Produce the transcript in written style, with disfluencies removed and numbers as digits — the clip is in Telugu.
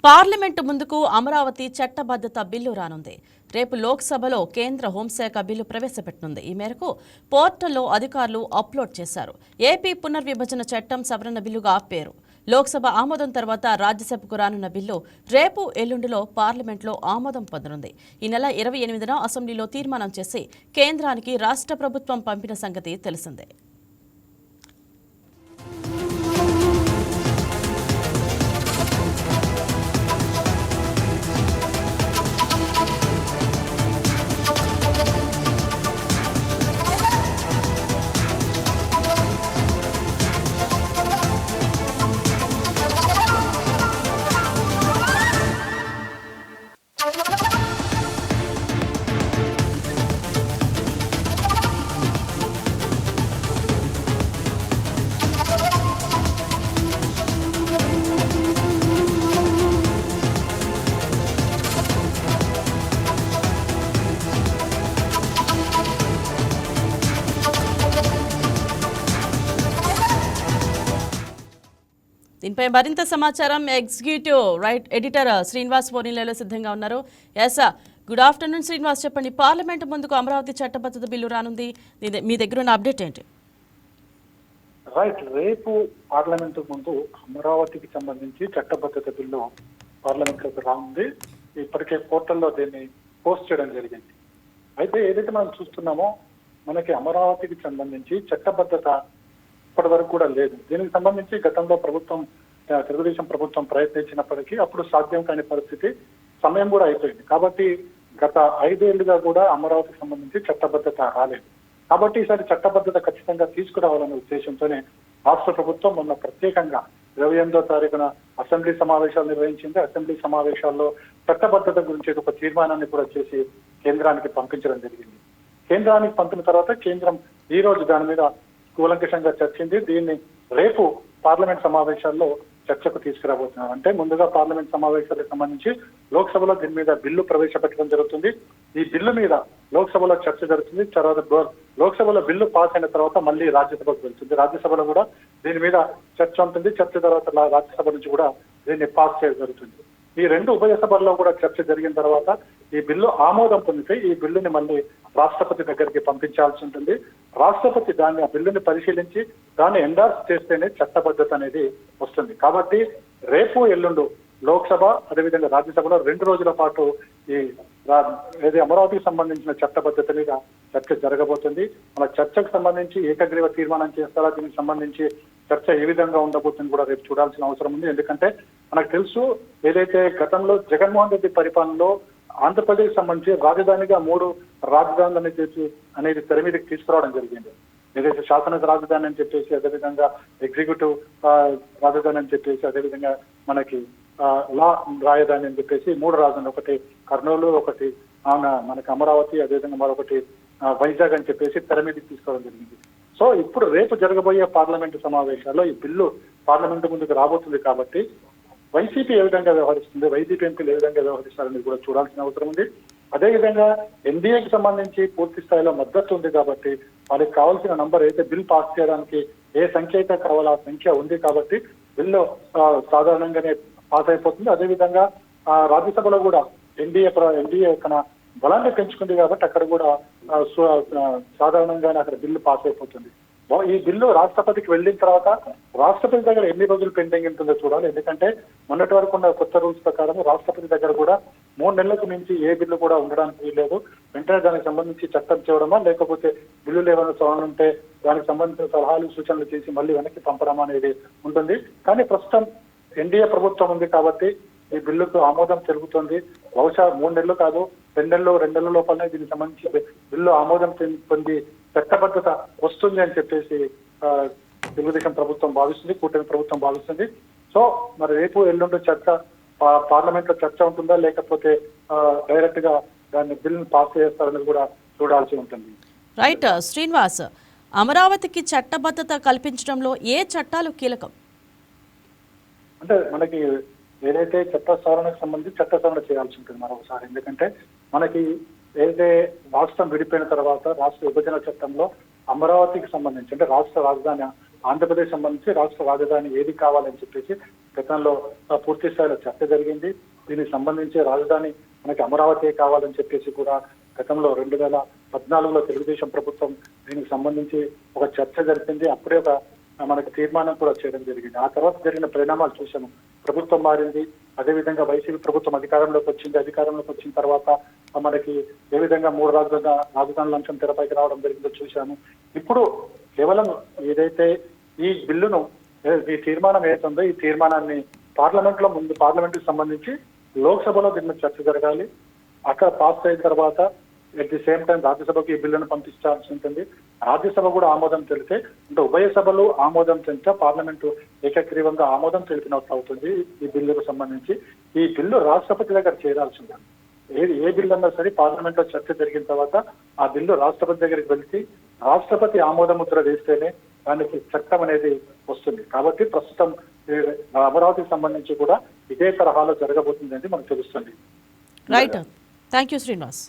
పార్లమెంటు ముందుకు అమరావతి చట్టబద్ధత బిల్లు రానుంది. రేపు లోక్సభలో కేంద్ర హోంశాఖ బిల్లు ప్రవేశపెట్టనుంది. ఈ మేరకు పోర్టల్లో అధికారులు అప్లోడ్ చేశారు. ఏపీ పునర్విభజన చట్టం సవరణ బిల్లుగా పేరు. లోక్సభ ఆమోదం తర్వాత రాజ్యసభకు రానున్న బిల్లు రేపు ఎల్లుండిలో పార్లమెంట్లో ఆమోదం పొందనుంది. ఈ నెల 28న అసెంబ్లీలో తీర్మానం చేసి కేంద్రానికి రాష్ట్ర ప్రభుత్వం పంపిన సంగతి తెలిసిందే. దీనిపై మరింత సమాచారం ఎగ్జిక్యూటివ్ ఎడిటర్ శ్రీనివాస్ ఫోన్లలో సిద్ధంగా ఉన్నారు. ఎస్, గుడ్ ఆఫ్టర్నూన్ శ్రీనివాస్, చెప్పండి. పార్లమెంట్ ముందుకు అమరావతి చట్టబద్ధత బిల్లు రానుంది. మీ దగ్గర ఉన్న అప్డేట్ ఏంటి? రేపు పార్లమెంట్ ముందు అమరావతికి సంబంధించి చట్టబద్ధత బిల్లు పార్లమెంట్లోకి రానుంది. ఇప్పటికే పోర్టల్లో దీన్ని పోస్ట్ చేయడం జరిగింది. అయితే ఏదైతే మనం చూస్తున్నామో మనకి అమరావతికి సంబంధించి చట్టబద్ధత ఇప్పటి వరకు కూడా లేదు. దీనికి సంబంధించి గతంలో తెలుగుదేశం ప్రభుత్వం ప్రయత్నించినప్పటికీ అప్పుడు సాధ్యం కాని పరిస్థితి, సమయం కూడా అయిపోయింది. కాబట్టి గత 5 ఏళ్లుగా కూడా అమరావతికి సంబంధించి చట్టబద్ధత రాలేదు. కాబట్టి ఈసారి చట్టబద్ధత ఖచ్చితంగా తీసుకురావాలనే ఉద్దేశంతోనే రాష్ట్ర ప్రభుత్వం మొన్న ప్రత్యేకంగా 28వ తారీఖున అసెంబ్లీ సమావేశాలు నిర్వహించింది. అసెంబ్లీ సమావేశాల్లో చట్టబద్ధత గురించి ఒక తీర్మానాన్ని కూడా చేసి కేంద్రానికి పంపించడం జరిగింది. కేంద్రానికి పంపిన తర్వాత కేంద్రం ఈ రోజు దాని మీద కూలంకషంగా చర్చింది. దీన్ని రేపు పార్లమెంట్ సమావేశాల్లో చర్చకు తీసుకురాబోతున్నారు. అంటే ముందుగా పార్లమెంట్ సమావేశాలకు సంబంధించి లోక్సభలో దీని మీద బిల్లు ప్రవేశపెట్టడం జరుగుతుంది. ఈ బిల్లు మీద లోక్సభలో చర్చ జరుగుతుంది. తర్వాత లోక్సభలో బిల్లు పాస్ అయిన తర్వాత మళ్ళీ రాజ్యసభకు వెళ్తుంది. రాజ్యసభలో కూడా దీని మీద చర్చ ఉంటుంది. చర్చ తర్వాత రాజ్యసభ నుంచి కూడా దీన్ని పాస్ చేయడం జరుగుతుంది. ఈ 2 ఉభయ సభల్లో కూడా చర్చ జరిగిన తర్వాత ఈ బిల్లు ఆమోదం పొందితే ఈ బిల్లుని మళ్ళీ రాష్ట్రపతి దగ్గరికి పంపించాల్సి ఉంటుంది. రాష్ట్రపతి ఆ బిల్లుని పరిశీలించి దాన్ని ఎండార్స్ చేస్తేనే చట్టబద్ధత అనేది వస్తుంది. కాబట్టి రేపు ఎల్లుండు లోక్సభ అదేవిధంగా రాజ్యసభలో 2 రోజుల పాటు ఈ అమరావతికి సంబంధించిన చట్టబద్ధత మీద చర్చ జరగబోతుంది. మన చర్చకు సంబంధించి ఏకగ్రీవ తీర్మానం చేస్తారా, దీనికి సంబంధించి చర్చ ఏ విధంగా ఉండబోతుంది కూడా రేపు చూడాల్సిన అవసరం ఉంది. ఎందుకంటే మనకు తెలుసు, ఏదైతే గతంలో జగన్మోహన్ రెడ్డి పరిపాలనలో ఆంధ్రప్రదేశ్ సంబంధించి రాజధానిగా 3 రాజధానులు అనేది తెర మీదకి తీసుకురావడం జరిగింది. ఏదైతే శాసన రాజధాని అని చెప్పేసి, అదేవిధంగా ఎగ్జిక్యూటివ్ రాజధాని అని చెప్పేసి, అదేవిధంగా మనకి లా రాజధాని అని చెప్పేసి 3 రాజధానులు, ఒకటి కర్నూలు, ఒకటి మనకి అమరావతి, అదేవిధంగా మరొకటి వైజాగ్ అని చెప్పేసి తెర మీదకి తీసుకోవడం జరిగింది. సో ఇప్పుడు రేపు జరగబోయే పార్లమెంటు సమావేశాల్లో ఈ బిల్లు పార్లమెంటు ముందుకు రాబోతుంది. కాబట్టి వైసీపీ ఏ విధంగా వ్యవహరిస్తుంది, వైసీపీ ఎంపీలు ఏ విధంగా వ్యవహరిస్తారనేది కూడా చూడాల్సిన అవసరం ఉంది. అదేవిధంగా ఎన్డీఏకి సంబంధించి పూర్తి స్థాయిలో మద్దతు ఉంది. కాబట్టి వాళ్ళకి కావాల్సిన నంబర్ అయితే బిల్ పాస్ చేయడానికి ఏ సంఖ్య అయితే కావాలో ఆ సంఖ్య ఉంది. కాబట్టి బిల్లు సాధారణంగానే పాస్ అయిపోతుంది. అదేవిధంగా రాజ్యసభలో కూడా ఎన్డీఏ తన బలాన్ని పెంచుకుంది కాబట్టి అక్కడ కూడా సాధారణంగానే అక్కడ బిల్లు పాస్ అయిపోతుంది. ఈ బిల్లు రాష్ట్రపతికి వెళ్ళిన తర్వాత రాష్ట్రపతి దగ్గర ఎన్ని రోజులు పెండింగ్ ఉంటుందో చూడాలి. ఎందుకంటే మొన్నటి వరకు ఉన్న కొత్త రూల్స్ ప్రకారం రాష్ట్రపతి దగ్గర కూడా 3 నెలలకు మించి ఏ బిల్లు కూడా ఉండడానికి వీల్లేదు. వెంటనే దానికి సంబంధించి చట్టం చేయడమా, లేకపోతే బిల్లులు ఏమైనా సవాళ్ళు ఉంటే దానికి సంబంధించిన సలహాలు సూచనలు చేసి మళ్ళీ వెనక్కి పంపడం అనేది ఉంటుంది. కానీ ప్రస్తుతం ఎన్డీఏ ప్రభుత్వం ఉంది కాబట్టి ఈ బిల్లుకు ఆమోదం తెలుగుతుంది. బహుశా 3 నెలలు కాదు, 2 నెలల లోపలనే దీనికి సంబంధించి బిల్లు ఆమోదం పొంది చట్టబద్ధత వస్తుంది అని చెప్పేసి తెలుగుదేశం ప్రభుత్వం భావిస్తుంది, కూటమి ప్రభుత్వం భావిస్తుంది. సో మరి రేపు ఎల్లుండి చర్చ పార్లమెంట్ లో చర్చ ఉంటుందా, లేకపోతే డైరెక్ట్ గా దాన్ని బిల్లును పాస్ చేస్తారనేది కూడా చూడాల్సి ఉంటుంది. రైట్ శ్రీనివాస్, అమరావతికి చట్టబద్ధత కల్పించడంలో ఏ చట్టాలు కీలకం? అంటే మనకి ఏదైతే చట్ట సవరణకు సంబంధించి చట్ట సవరణ చేయాల్సి ఉంటుంది మరొకసారి. ఎందుకంటే మనకి ఏదైతే రాష్ట్రం విడిపోయిన తర్వాత రాష్ట్ర విభజన చట్టంలో అమరావతికి సంబంధించి అంటే రాష్ట్ర రాజధాని ఆంధ్రప్రదేశ్ సంబంధించి రాష్ట్ర రాజధాని ఏది కావాలని చెప్పేసి గతంలో పూర్తి స్థాయిలో చర్చ జరిగింది. దీనికి సంబంధించి రాజధాని మనకి అమరావతి కావాలని చెప్పేసి కూడా గతంలో 2014లో తెలుగుదేశం ప్రభుత్వం దీనికి సంబంధించి ఒక చర్చ జరిపింది. అప్పుడే ఒక మనకి తీర్మానం కూడా చేయడం జరిగింది. ఆ తర్వాత జరిగిన పరిణామాలు చూసాము. ప్రభుత్వం మారింది, అదేవిధంగా వైసీపీ ప్రభుత్వం అధికారంలోకి వచ్చింది. అధికారంలోకి వచ్చిన తర్వాత మనకి ఏ విధంగా 3 రాజధానుల అంశం తెరపైకి రావడం జరిగిందో చూశాము. ఇప్పుడు కేవలం ఏదైతే ఈ బిల్లును ఈ తీర్మానం ఏతుందో ఈ తీర్మానాన్ని పార్లమెంట్కి సంబంధించి లోక్సభలో దీని మీద చర్చ జరగాలి. అక్కడ పాస్ అయిన తర్వాత ఎట్ ది సేమ్ టైం రాజ్యసభకు ఈ బిల్లును పంపించాల్సి ఉంటుంది. రాజ్యసభ కూడా ఆమోదం తెలితే, అంటే ఉభయ సభలు ఆమోదం తెలితే పార్లమెంటు ఏకగ్రీవంగా ఆమోదం తెలిపినట్లు అవుతుంది. ఈ బిల్లుకు సంబంధించి ఈ బిల్లు రాష్ట్రపతి దగ్గర చేరాల్సి ఉంటుంది. ఏ బిల్లు అన్నా సరే పార్లమెంట్ లో చర్చ జరిగిన తర్వాత ఆ బిల్లు రాష్ట్రపతి దగ్గరికి వెళ్తే రాష్ట్రపతి ఆమోద ముద్ర వేస్తేనే దానికి చట్టం అనేది వస్తుంది. కాబట్టి ప్రస్తుతం అమరావతికి సంబంధించి కూడా ఇదే తరహాలో జరగబోతుంది అని మనకు తెలుస్తుంది. Right, thank you Srinivas.